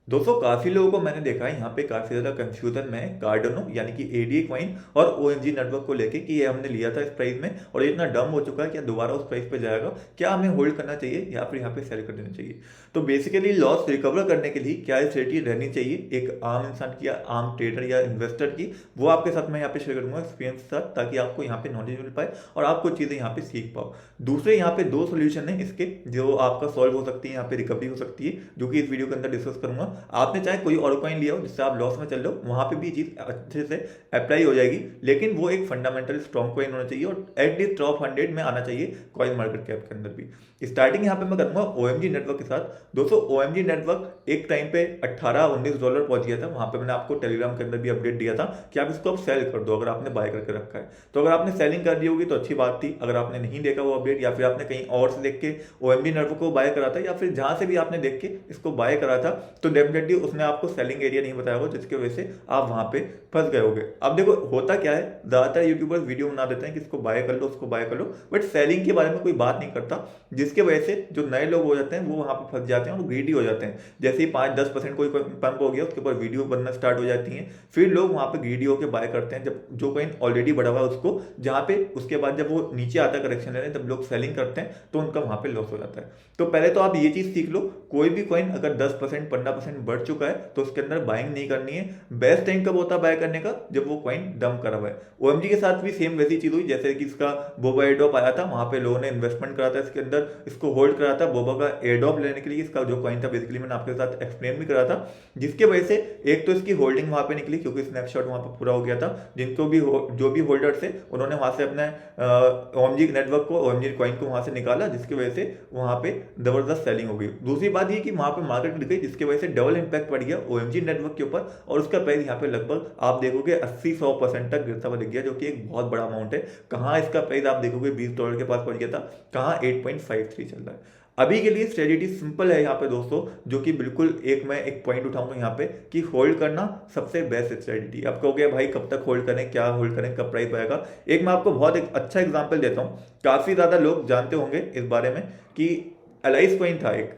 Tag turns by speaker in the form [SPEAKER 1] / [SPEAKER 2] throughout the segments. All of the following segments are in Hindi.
[SPEAKER 1] दोस्तों काफ़ी लोगों को मैंने देखा है यहाँ पे काफ़ी ज़्यादा कंफ्यूजन में है कार्डनो यानी कि एडीए कॉइन और ओएमजी नेटवर्क को लेके कि ये हमने लिया था इस प्राइस में और ये इतना डम हो चुका है कि दोबारा उस प्राइस पे जाएगा, क्या हमें होल्ड करना चाहिए या फिर यहाँ पे सेल कर देना चाहिए। तो बेसिकली लॉस रिकवर करने के लिए क्या स्ट्रेटजी रहनी चाहिए एक आम इंसान की या आम ट्रेडर या इन्वेस्टर की, वो आपके साथ मैं यहाँ पे शेयर करूंगा एक्सपीरियंस के साथ, ताकि आपको यहाँ पे नॉलेज मिल पाए और आप कुछ चीज़ें यहाँ पे सीख पाओ। दूसरे यहाँ पे दो सोल्यूशन है इसके जो आपका सॉल्व हो सकती है, यहाँ पे रिकवरी हो सकती है, जो कि इस वीडियो के अंदर डिस्कस करूंगा। आपने चाहे कोई और कॉइन लिया हो जिससे आप लॉस में चल रहे हो, वहां पे भी चीज अच्छे से अप्लाई हो जाएगी, लेकिन वो एक फंडामेंटल स्ट्रॉन्ग कॉइन होना चाहिए और एटलीस्ट टॉप 100 में आना चाहिए कॉइन मार्केट कैप के अंदर भी। स्टार्टिंग यहाँ पे मैं करूंगा ओएमजी नेटवर्क के साथ। दोस्तों ओएमजी नेटवर्क एक टाइम पे 18-19 डॉलर पहुंच गया था, वहां पे मैंने आपको टेलीग्राम के अंदर भी अपडेट दिया था कि आप इसको अब सेल कर दो अगर आपने बाय करके रखा है। तो अगर आपने सेलिंग कर दी होगी तो अच्छी बात थी, अगर आपने नहीं देखा वो अपडेट या फिर आपने कहीं और से देख के ओएमजी नेटवर्क को बाय करा था या फिर जहां से भी आपने देख के इसको बाय करा था, तो डेफिनेटली उसने आपको सेलिंग एरिया नहीं बताया होगा, जिसकी वजह से आप वहां पे फंस गए होगे। अब देखो होता क्या है, ज्यादातर यूट्यूबर्स वीडियो बना देते हैं कि इसको बाय कर लो उसको बाय कर लो, बट सेलिंग के बारे में कोई बात नहीं करता, जिसके वजह से जो नए लोग हो जाते हैं वो वहां पे फंस जाते हैं और ग्रीडी हो जाते हैं। जैसे ही 5-10% कोई पंप हो गया उसके ऊपर वीडियो बनना स्टार्ट हो जाती है, फिर लोग वहां पे ग्रीडी होकर बाय करते हैं जब जो कॉइन ऑलरेडी बढ़ा हुआ है उसको, जहां पे उसके बाद जब वो नीचे आता है करेक्शन लेने तब लोग सेलिंग करते हैं तो उनका वहां पे लॉस हो जाता है। तो पहले तो आप ये चीज सीख लो, कोई भी कॉइन अगर 10% 15% बढ़ चुका है तो उसके अंदर बाइंग नहीं करनी है। बेस्ट टाइम कब होता है बाय करने का, जब वो कॉइन डम करा हुआ है। ओएमजी के साथ भी सेम वैसी चीज हुई, जैसे कि इसका बोबा एडॉप आया था, वहां पे लोगों ने इन्वेस्टमेंट करा था इसके अंदर, इसको होल्ड करा था बोबा का एडॉप लेने के लिए। इसका जो कॉइन था बेसिकली मैंने आपके साथ एक्सप्लेन भी करा था, जिसके वजह से एक तो इसकी होल्डिंग वहां पे निकली क्योंकि स्नैपशॉट वहां पे पूरा हो गया था, जिनको भी जो भी होल्डर थे उन्होंने वहां से अपने ओएमजी नेटवर्क को ओएमजी कॉइन को वहां से निकाला, जिसकी वजह से वहां पे जबरदस्त सेलिंग हो गई। दूसरी बात ये कि वहां पे मार्केट गिर गई, जिसकी वजह से डबल इंपैक्ट पड़ गया ओएमजी नेटवर्क के ऊपर और उसका प्राइस यहाँ पे लगभग आप देखोगे 80-100% तक गिरता हुआ दिख गया, जो कि एक बहुत बड़ा अमाउंट है। कहाँ इसका प्राइस आप देखोगे $20 के पास पड़ गया था, कहाँ 8.53 चल रहा है। अभी के लिए स्ट्रेटेजी सिंपल है यहाँ पे दोस्तों, जो कि बिल्कुल मैं एक पॉइंट उठाऊंगा यहाँ पे कि होल्ड करना सबसे बेस्ट स्ट्रेटेजी। आप कहोगे भाई कब तक होल्ड करें, क्या होल्ड करें, कब प्राइस आएगा। एक मैं आपको बहुत एक अच्छा एग्जांपल देता हूँ, काफी ज्यादा लोग जानते होंगे इस बारे में कि एलाइस कॉइन था एक,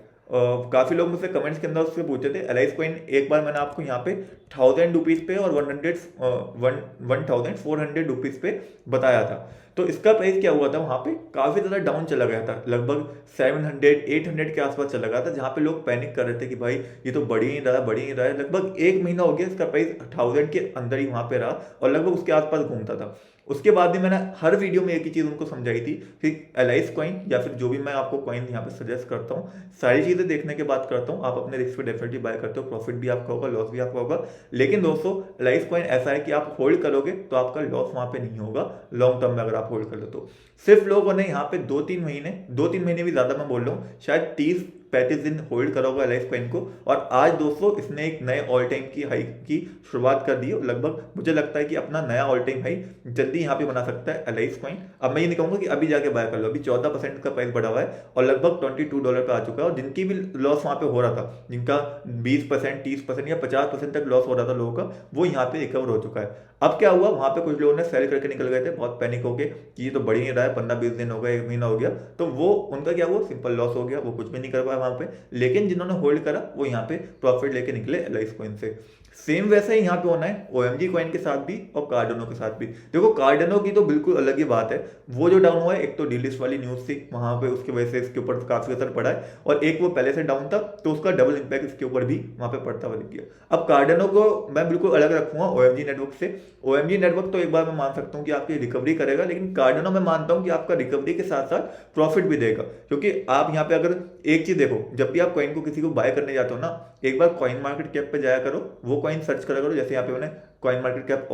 [SPEAKER 1] काफी लोग मुझसे कमेंट्स के अंदर उससे पूछे थे। एलाइस कॉइन एक बार मैंने आपको यहाँ पे 1000 रुपीज पे और 1400 रुपीज पे बताया था। तो इसका प्राइस क्या हुआ था, वहां पे काफी ज्यादा डाउन चला गया था, लगभग 700-800 के आसपास चला गया था, जहां पे लोग पैनिक कर रहे थे कि भाई ये तो बढ़ ही नहीं रहा बढ़ ही नहीं रहा है। लगभग एक महीना हो गया इसका प्राइस 1000 के अंदर ही वहां पे रहा और लगभग उसके आसपास घूमता था। उसके बाद भी मैंने हर वीडियो में एक ही चीज उनको समझाई थी कि एलाइस कॉइन या फिर जो भी मैं आपको कॉइन यहाँ पे सजेस्ट करता हूँ, सारी चीजें देखने के बाद करता हूँ। आप अपने रिस्क पे डेफिनेटली बाय करते हो, प्रॉफिट भी आपका होगा, लॉस भी आपका होगा, लेकिन दोस्तों एलाइस कॉइन ऐसा है कि आप होल्ड करोगे तो आपका लॉस वहां पे नहीं होगा लॉन्ग टर्म में अगर आप होल्ड कर लो तो। सिर्फ लोगों ने यहाँ पे 2-3 महीने भी ज्यादा मैं बोल रहा हूँ, शायद 30-35 दिन होल्ड करा होगा एलाइस कॉइन को, और आज दोस्तों इसने एक नए ऑल टाइम की हाई की शुरुआत कर दी है। लगभग मुझे लगता है कि अपना नया ऑल टाइम हाई जल्दी यहाँ पे बना सकता है एलाइस कॉइन। अब मैं ये नहीं कहूंगा कि अभी जाके बाय कर लो, अभी 14% का प्राइस बढ़ा हुआ है और लगभग $22 पे आ चुका है, और जिनकी भी लॉस वहां पे हो रहा था, जिनका 20% 30% या 50% तक लॉस हो रहा था लोगों का, वो यहाँ पे रिकवर हो चुका है। अब क्या हुआ, वहां पे कुछ लोगों ने सेल करके निकल गए थे बहुत पैनिक होके कि ये तो बढ़ ही नहीं रहा है, 15-20 दिन हो गए, एक महीना हो गया, तो वो उनका क्या हुआ, सिंपल लॉस हो गया, वो कुछ भी नहीं कर पाया वहां पे। लेकिन जिन्होंने होल्ड करा वो यहाँ पे प्रॉफिट लेके निकले एलाइस कॉइन से। सेम वैसा ही यहाँ पे होना है ओएमजी कॉइन के साथ भी और कार्डनो के साथ भी। देखो कार्डनो की तो बिल्कुल अलग ही बात है, वो जो डाउन हुआ है, एक तो डीलिस्ट वाली न्यूज थी वहां पे, उसकी वजह से इसके ऊपर काफी असर पड़ा है, और एक वो पहले से डाउन था तो उसका डबल इंपैक्ट इसके ऊपर भी वहां पे पड़ता हुआ दिख गया। अब कार्डनो को मैं बिल्कुल अलग रखूंगा ओएमजी नेटवर्क से। ओएमजी नेटवर्क तो एक बार मैं मान सकता हूँ कि आपकी रिकवरी करेगा, लेकिन कार्डनो मैं मानता हूँ कि आपका रिकवरी के साथ साथ प्रॉफिट भी देगा, क्योंकि आप यहाँ पे अगर एक चीज देखो, जब भी आप कॉइन को किसी को बाय करने जाते हो ना, एक बार कॉइन मार्केट कैप पे जाया करो, वो कॉइन सर्च करा करो। जैसे यहाँ पे मैंने कॉइन मार्केट कैप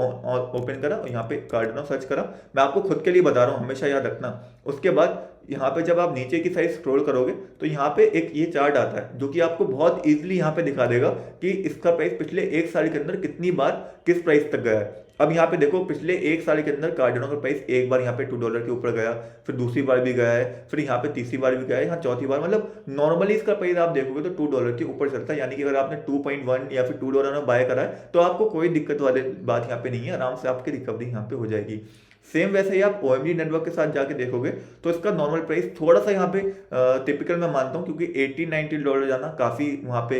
[SPEAKER 1] ओपन करा और यहाँ पे कार्डनो सर्च करा, मैं आपको खुद के लिए बता रहा हूँ, हमेशा याद रखना। उसके बाद यहाँ पे जब आप नीचे की साइड स्क्रॉल करोगे तो यहाँ पे एक ये चार्ट आता है जो कि आपको बहुत इजीली यहाँ पे दिखा देगा कि इसका प्राइस पिछले एक साल के अंदर कितनी बार किस प्राइस तक गया है। अब यहाँ पे देखो पिछले एक साल के अंदर कार्डिनो का प्राइस एक बार यहाँ पे $2 के ऊपर गया, फिर दूसरी बार भी गया है, फिर यहाँ पे तीसरी बार भी गया है, यहाँ चौथी बार, मतलब नॉर्मली इसका प्राइस आप देखोगे तो $2 के ऊपर चलता है। यानी कि अगर आपने 2.1 या फिर $2 में बाय करा है तो आपको कोई दिक्कत वाली बात यहाँ पे नहीं है, आराम से आपकी रिकवरी यहाँ पे हो जाएगी। सेम वैसे ही आप OMG नेटवर्क के साथ जाके देखोगे तो इसका नॉर्मल प्राइस थोड़ा सा यहाँ पे टिपिकल मैं मानता हूँ, क्योंकि $80-90 जाना काफ़ी वहाँ पे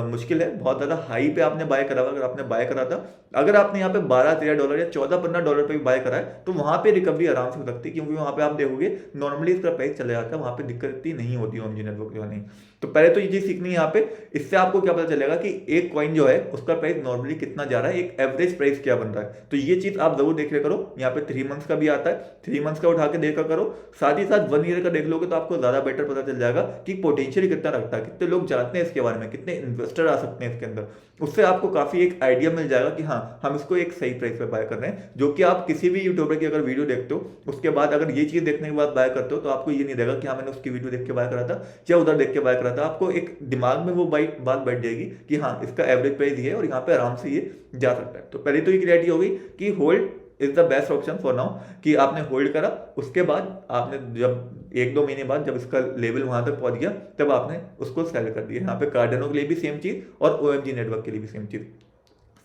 [SPEAKER 1] मुश्किल है। बहुत ज़्यादा हाई पे आपने बाय करा हुआ, अगर आपने बाय करा था, अगर आपने यहाँ पे $12-13 या $14-15 पे भी बाय करा है तो वहाँ पे रिकवरी आराम से हो सकती है, क्योंकि वहाँ पे आप देखोगे नॉर्मली इसका प्राइस चले जाता है, वहाँ पे दिक्कत इतनी नहीं होती OMG नेटवर्क जो नहीं। तो पहले तो ये चीज़ सीखनी है यहाँ पे। इससे आपको क्या पता चलेगा कि एक कॉइन जो है उसका प्राइस नॉर्मली कितना जा रहा है, एक एवरेज प्राइस क्या बन रहा है। तो ये चीज़ आप जरूर देख लिया करो। यहाँ पे 3 मंथ्स का भी आता है, 3 मंथ्स का उठा के देखा करो, साथ ही साथ 1 ईयर का देख लोगे तो आपको ज्यादा बेटर पता चल जाएगा कि पोटेंशियल कितना रखता है, कितने लोग जानते हैं इसके बारे में, कितने इन्वेस्टर आ सकते हैं इसके अंदर। उससे आपको काफी एक आइडिया मिल जाएगा कि हाँ हम इसको एक सही प्राइस पे बाय कर रहे हैं। जो कि आप किसी भी यूट्यूबर की अगर वीडियो देखते हो उसके बाद अगर ये चीज देखने के बाद बाय करते हो तो आपको ये नहीं देगा कि हाँ मैंने उसकी वीडियो देख के बाय करा था या उधर देख के बाय करा था। आपको एक दिमाग में वो बात बैठ जाएगी कि हाँ इसका एवरेज प्राइस ये है और यहाँ पे आराम से ये जा सकता है। तो पहले तो ये क्लियरिटी होगी कि hold is the best option for now, कि आपने होल्ड करा, उसके बाद आपने जब 1-2 महीने बाद जब इसका लेवल वहां तक पहुंच गया तब आपने उसको सेल कर दिया। यहाँ पे कार्डेनो के लिए भी सेम चीज और OMG नेटवर्क के लिए भी सेम चीज।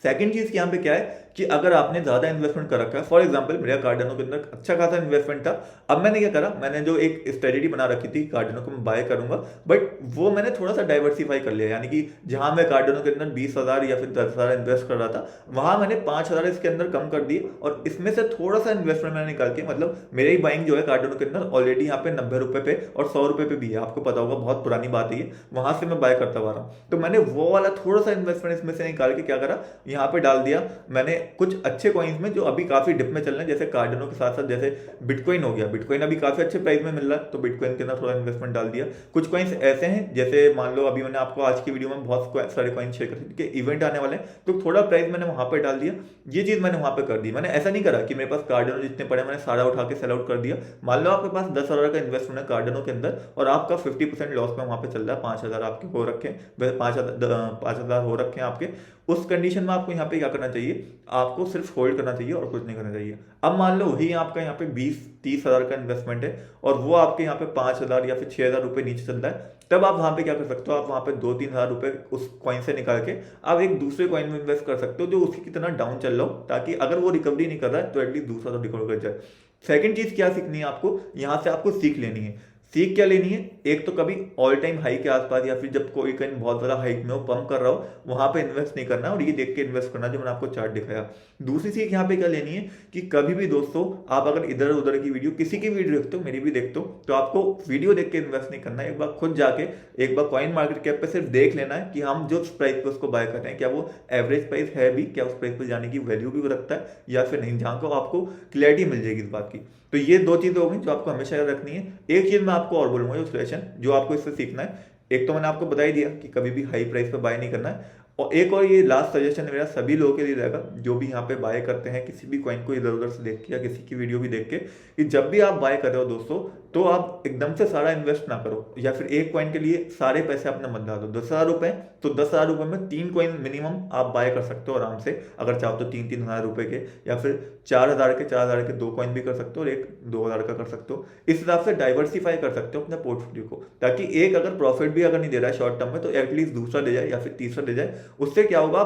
[SPEAKER 1] सेकंड चीज यहाँ पे क्या है कि अगर आपने ज्यादा इन्वेस्टमेंट कर रखा है, फॉर एग्जांपल मेरा कार्डेनो के अंदर अच्छा खासा इन्वेस्टमेंट था, अब मैंने क्या करा, मैंने जो एक स्ट्रेटेजी बना रखी थी कार्डेनो को मैं बाय करूंगा, बट वो मैंने थोड़ा सा डाइवर्सिफाई कर लिया। यानी कि जहां मैं कार्डेनो के अंदर 20,000 या फिर 10,000 इन्वेस्ट कर रहा था, वहां मैंने 5,000 इसके अंदर कम कर दिए और इसमें से थोड़ा सा इन्वेस्टमेंट मैंने निकाल के, मतलब मेरी बाइंग जो है कार्डेनो के अंदर ऑलरेडी यहाँ पे 90 रुपए पे और 100 रुपए पे भी है, आपको पता होगा बहुत पुरानी बात है ये, वहां से मैं बाय करता हुआ रहा हूँ। तो मैंने वो वाला थोड़ा सा इन्वेस्टमेंट इसमें से निकाल के क्या करा, यहाँ पे डाल दिया मैंने कुछ अच्छे कॉइन्स में जो अभी काफी डिप में चल रहे हैं, जैसे कार्डिनो के साथ साथ जैसे बिटकॉइन हो गया, बिटकॉइन अभी काफी अच्छे प्राइस में मिल रहा है तो बिटकॉइन के अंदर थोड़ा इन्वेस्टमेंट डाल दिया। कुछ कॉइन्स ऐसे हैं जैसे मान लो अभी मैंने आपको आज की वीडियो में बहुत सारे कॉइन्स शेयर कर दिए, इवेंट आने वाले हैं तो थोड़ा प्राइस मैंने वहां पर डाल दिया। ये चीज मैंने वहां पर कर दी। मैंने ऐसा नहीं करा कि मेरे पास कार्डिनो जितने पड़े मैंने सारा उठा के सेल आउट कर दिया। मान लो आपके पास 10,000 का इन्वेस्टमेंट है कार्डिनो के अंदर और आपका 50% लॉस में वहां पे चल रहा है, 5,000 आपके हो रखे हैं, वैसे 5,000 हो रखे हैं आपके। उस कंडीशन में आपको यहाँ पे क्या करना चाहिए, आपको सिर्फ होल्ड करना चाहिए और कुछ नहीं करना चाहिए। अब मान लो वही आपका यहाँ पे 20-30 हजार का इन्वेस्टमेंट है और वो आपके यहाँ पे 5,000 या फिर 6,000 रुपए नीचे चल रहा है, तब आप वहां पे क्या कर सकते हो, आप वहां पे 2-3 हजार रुपए उस कॉइन से निकाल के आप एक दूसरे कॉइन में इन्वेस्ट कर सकते हो जो उसकी कितना डाउन चल रहा हो, ताकि अगर वो रिकवरी नहीं कर रहा है तो एटलीस्ट दूसरा तो रिकवर कर जाए। सेकंड चीज क्या सीखनी है आपको, यहाँ से आपको सीख लेनी है। सीख क्या लेनी है, एक तो कभी ऑल टाइम हाई के आसपास या फिर जब कोई कहीं बहुत ज्यादा हाइक में हो, पंप कर रहा हो, वहां पे इन्वेस्ट नहीं करना और ये देख के इन्वेस्ट करना जो मैंने आपको चार्ट दिखाया। दूसरी सीख यहाँ पे क्या लेनी है कि कभी भी दोस्तों आप अगर इधर उधर की वीडियो, किसी की वीडियो देखते हो, मेरी भी देखते हो, तो आपको वीडियो देख के इन्वेस्ट नहीं करना है। एक बार खुद जाके एक बार कॉइन मार्केट कैप पे सिर्फ देख लेना है कि हम जो प्राइस पे उसको बाय कर रहे हैं क्या वो एवरेज प्राइस है भी, क्या उस प्राइस पे जाने की वैल्यू भी रखता है या फिर नहीं, जहां को आपको क्लैरिटी मिल जाएगी इस बात की। तो ये दो चीजें होंगी जो आपको हमेशा याद रखनी है। एक चीज मैं आपको और बोलूंगा जो सजेशन जो आपको इससे सीखना है, एक तो मैंने आपको बता ही दिया कि कभी भी हाई प्राइस पे बाय नहीं करना है, और एक और ये लास्ट सजेशन मेरा सभी लोगों के लिए रहेगा जो भी यहाँ पे बाय करते हैं किसी भी कॉइन को इधर उधर से देख के या किसी की वीडियो भी देख के, कि जब भी आप बाय कर रहे हो दोस्तों तो आप एकदम से सारा इन्वेस्ट ना करो, या फिर एक कॉइन के लिए सारे पैसे अपने मत डालो। 10,000 रुपए तो 10,000 रुपए में 3 कॉइन मिनिमम आप बाय कर सकते हो आराम से, अगर चाहो तो 3-3 हजार रुपए के, या फिर 4,000 के 2 कॉइन भी कर सकते हो और एक 2,000 का कर सकते हो। इस हिसाब से डाइवर्सिफाई कर सकते हो अपने पोर्टफोलियो को, ताकि एक अगर प्रॉफिट भी अगर नहीं दे रहा है शॉर्ट टर्म में तो एटलीस्ट दूसरा दे जाए या फिर तीसरा दे जाए। उससे क्या होगा,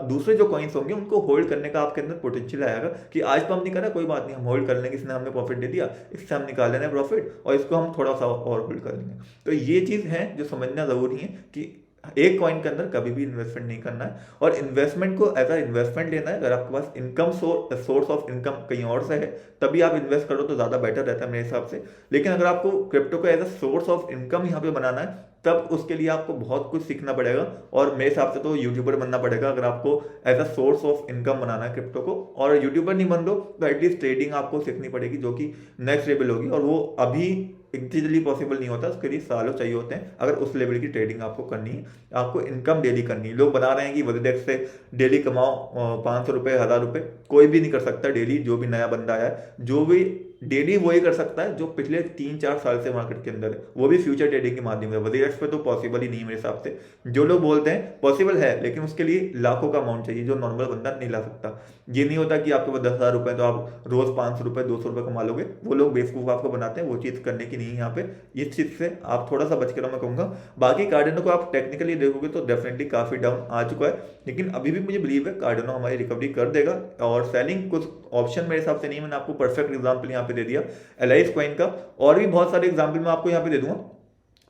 [SPEAKER 1] दूसरे जो कॉइन्स होंगे उनको होल्ड करने का आपके अंदर पोटेंशियल आएगा कि आज पंप नहीं करा कोई बात नहीं, हम होल्ड कर लेंगे, इसने हमें प्रॉफिट दे दिया, इससे हम निकाल लेंगे प्रॉफिट और इसको हम थोड़ा सा और होल्ड कर लेंगे। तो ये चीज है जो समझना जरूरी है कि एक कॉइन के अंदर कभी भी इन्वेस्टमेंट नहीं करना है, और इन्वेस्टमेंट को एज अ इन्वेस्टमेंट लेना है। अगर आपके पास इनकम सोर्स ऑफ इनकम कहीं और से है तभी आप इन्वेस्ट करो तो ज्यादा बेटर रहता है मेरे हिसाब से। लेकिन अगर आपको क्रिप्टो को as a source of income यहाँ पे बनाना है तब उसके लिए आपको बहुत कुछ सीखना पड़ेगा, और मेरे हिसाब से तो यूट्यूबर बनना पड़ेगा अगर आपको as a source of income बनाना है क्रिप्टो को। और यूट्यूबर नहीं बन रहे तो एटलीस्ट ट्रेडिंग आपको सीखनी पड़ेगी जो कि नेक्स्ट लेवल होगी, और वो अभी इजीली पॉसिबल नहीं होता, उसके लिए सालों चाहिए होते हैं। अगर उस लेवल की ट्रेडिंग आपको करनी है, आपको इनकम डेली करनी है। लोग बना रहे हैं कि वॉलेट से डेली कमाओ 500 रुपए 1,000 रुपए, कोई भी नहीं कर सकता डेली। जो भी नया बंदा आया है, जो भी डेली वही कर सकता है जो पिछले 3-4 साल से मार्केट के अंदर है, वो भी फ्यूचर ट्रेडिंग के माध्यम से। वजीरेक्स पे तो पॉसिबल ही नहीं है मेरे हिसाब से। जो लोग बोलते हैं पॉसिबल है, लेकिन उसके लिए लाखों का अमाउंट चाहिए जो नॉर्मल बंदा नहीं ला सकता। ये नहीं होता कि आपके पास 10,000 रुपए तो आप रोज 500 रुपए 200 रुपए कमा लोगे, वो लोग बेवकूफ आपको बनाते हैं, वो चीज़ करने की नहीं है यहाँ पे। इस चीज़ से आप थोड़ा सा बच के रहो मैं कहूँगा। बाकी कार्डिनो को आप टेक्निकली देखोगे तो डेफिनेटली काफ़ी डाउन आ चुका है, लेकिन अभी भी मुझे बिलीव है कार्डिनो हमारी रिकवरी कर देगा। और सेलिंग कुछ ऑप्शन मेरे हिसाब से नहीं, मैंने आपको परफेक्ट एग्जाम्पल यहाँ पे दे दिया एलाइस कॉइन का। और भी बहुत सारे एग्जाम्पल मैं आपको यहाँ पे दे दूंगा।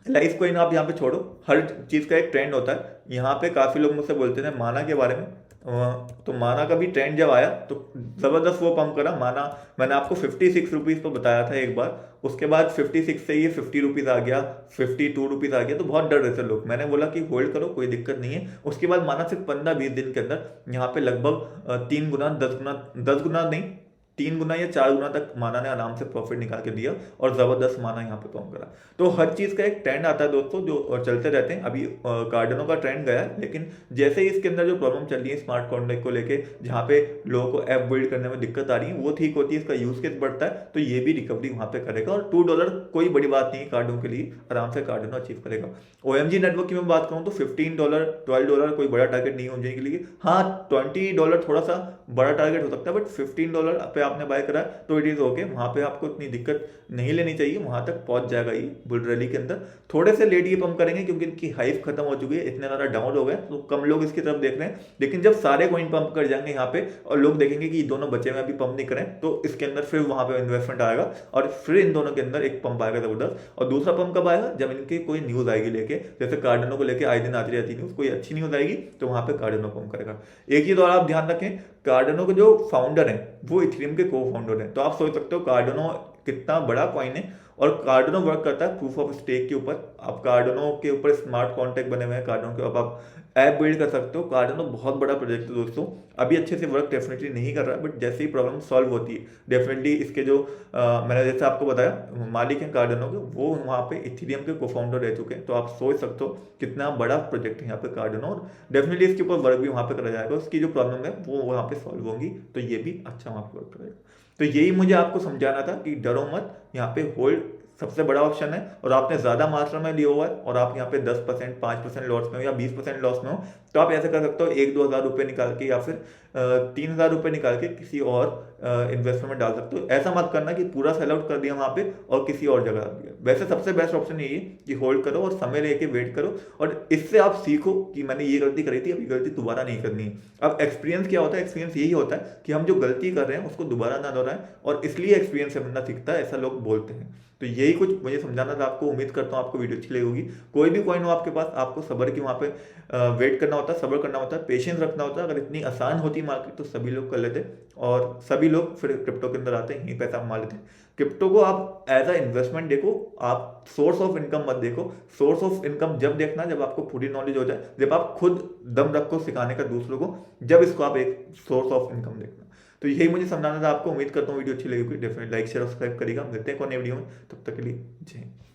[SPEAKER 1] एलाइस कॉइन आप यहाँ पे छोड़ो, हर चीज़ का एक ट्रेंड होता है। यहाँ पे काफ़ी लोग मुझसे बोलते थे माना के बारे में, तो माना का भी ट्रेंड जब आया तो ज़बरदस्त वो पंप करा माना। मैंने आपको 56 रुपीज़ पर बताया था एक बार, उसके बाद 56 से ये 50 रुपीज़ आ गया, 52 रुपीज़ आ गया, तो बहुत डर रहे थे लोग। मैंने बोला कि होल्ड करो, कोई दिक्कत नहीं है। उसके बाद माना सिर्फ 15-20 दिन के अंदर यहाँ पे लगभग 3 गुना 10 गुना, 10 गुना नहीं 3 गुना या 4 गुना तक माना ने आराम से प्रॉफिट निकाल के दिया, और जबरदस्त माना यहाँ पे पहुंच करा। तो हर चीज का एक ट्रेंड आता है दोस्तों, जो चलते रहते हैं। अभी कार्डिनो का ट्रेंड गया है, लेकिन जैसे ही इसके अंदर जो प्रॉब्लम चल रही है स्मार्ट कॉन्ट्रैक्ट को लेके, जहाँ पे लोगों को ऐप बिल्ड करने में दिक्कत आ रही है, वो ठीक होती है, इसका यूज केस बढ़ता है, तो ये भी रिकवरी वहां पे करेगा। और $2 कोई बड़ी बात नहीं है कार्डिनो के लिए, आराम से कार्डिनो अचीव करेगा। ओएमजी नेटवर्क की मैं बात करूँ तो $15 $12 कोई बड़ा टारगेट नहीं होने के लिए। हाँ, $20 थोड़ा सा बड़ा टारगेट हो सकता है, बट $15 पे आपने बाय करा तो इट इज ओके। वहां पे आपको इतनी दिक्कत नहीं लेनी चाहिए, वहां तक पहुंच जाएगा ये बुल रैली के अंदर। थोड़े से लेट ये पंप करेंगे क्योंकि इनकी हाइप खत्म हो चुकी है, इतने ज्यादा डाउन हो गए तो कम लोग इसकी तरफ देख रहे हैं। लेकिन जब सारे कॉइन पंप कर जाएंगे यहाँ पे और लोग देखेंगे कि दोनों बचे में अभी पंप नहीं करें, तो इसके अंदर फिर वहां पे इन्वेस्टमेंट आएगा, और फिर इन दोनों के अंदर एक पंप आएगा जबरदस्त। और दूसरा पंप कब आएगा? जब इनकी कोई न्यूज आएगी लेके, जैसे कार्डिनो को लेके आए दिन आती रहती न्यूज, कोई अच्छी न्यूज आएगी तो वहां पे कार्डिनो पंप करेगा। एक चीज और आप ध्यान रखें, कार्डिनो के जो फाउंडर हैं वो इथेरियम के को फाउंडर हैं। तो आप सोच सकते हो कार्डिनो कितना बड़ा कॉइन है, और कार्डिनो वर्क करता है प्रूफ ऑफ स्टेक के ऊपर। आप कार्डिनो के ऊपर स्मार्ट कॉन्ट्रैक्ट बने हुए हैं, कार्डिनो के ऊपर आप ऐप बिल्ड कर सकते हो। कार्डिनो बहुत बड़ा प्रोजेक्ट है दोस्तों, अभी अच्छे से वर्क डेफिनेटली नहीं कर रहा है, बट जैसे ही प्रॉब्लम सॉल्व होती है डेफिनेटली इसके जो मैंने जैसे आपको बताया मालिक हैं कार्डिनो के, वो वहाँ पे इथेरियम के को फाउंडर रह चुके हैं। तो आप सोच सकते हो कितना बड़ा प्रोजेक्ट है यहाँ पे कार्डिनो, और डेफिनेटली इसके ऊपर वर्क भी वहाँ पे करा जाएगा। उसकी जो प्रॉब्लम है वो वहाँ पे सॉल्व होंगी, तो ये भी अच्छा वहाँ पे वर्क करेगा। तो यही मुझे आपको समझाना था कि डरो मत, यहाँ पे होल्ड सबसे बड़ा ऑप्शन है। और आपने ज्यादा मात्रा में लिया हुआ है और आप यहाँ पे 10% 5% लॉस में हो या 20% लॉस में हो, तो आप ऐसे कर सकते हो 1-2 हज़ार रुपये निकाल के, या फिर 3,000 रुपये निकाल के किसी और इन्वेस्टमेंट में डाल सकते हो। ऐसा मत करना कि पूरा सेल आउट कर दिया वहाँ पे और किसी और जगह डाल दिया। वैसे सबसे बेस्ट ऑप्शन यही है कि होल्ड करो और समय लेके वेट करो, और इससे आप सीखो कि मैंने ये गलती करी थी, अब ये गलती दोबारा नहीं करनी है। अब एक्सपीरियंस क्या होता है? एक्सपीरियंस यही होता है कि हम जो गलती कर रहे हैं उसको दोबारा ना दोहराएं, और इसलिए एक्सपीरियंस से बंदा सीखता है, ऐसा लोग बोलते हैं। तो यही कुछ मुझे समझाना था आपको। उम्मीद करता हूँ आपको वीडियो अच्छी लगी होगी। कोई भी कॉइन हो आपके पास, आपको सब्र की वहाँ पे वेट करना होता है, सब्र करना होता है, पेशेंस रखना होता है। अगर इतनी आसान होती मार्केट तो सभी लोग कर लेते, और सभी लोग फिर क्रिप्टो के अंदर आते हैं, यहीं पैसा कमा लेते हैं। क्रिप्टो को आप एज अ इन्वेस्टमेंट देखो, आप सोर्स ऑफ इनकम मत देखो। सोर्स ऑफ इनकम जब देखना जब आपको पूरी नॉलेज हो जाए, जब आप खुद दम रखो सिखाने का दूसरों को, जब इसको आप एक सोर्स ऑफ इनकम देखना। तो यही मुझे समझाना था आपको। उम्मीद करता हूँ वीडियो अच्छी लगी होगी। डेफिनेटली लाइक शेयर सब्सक्राइब करिएगा। मिलते हैं कोई नई वीडियो में, तब तक के लिए जय हिंद।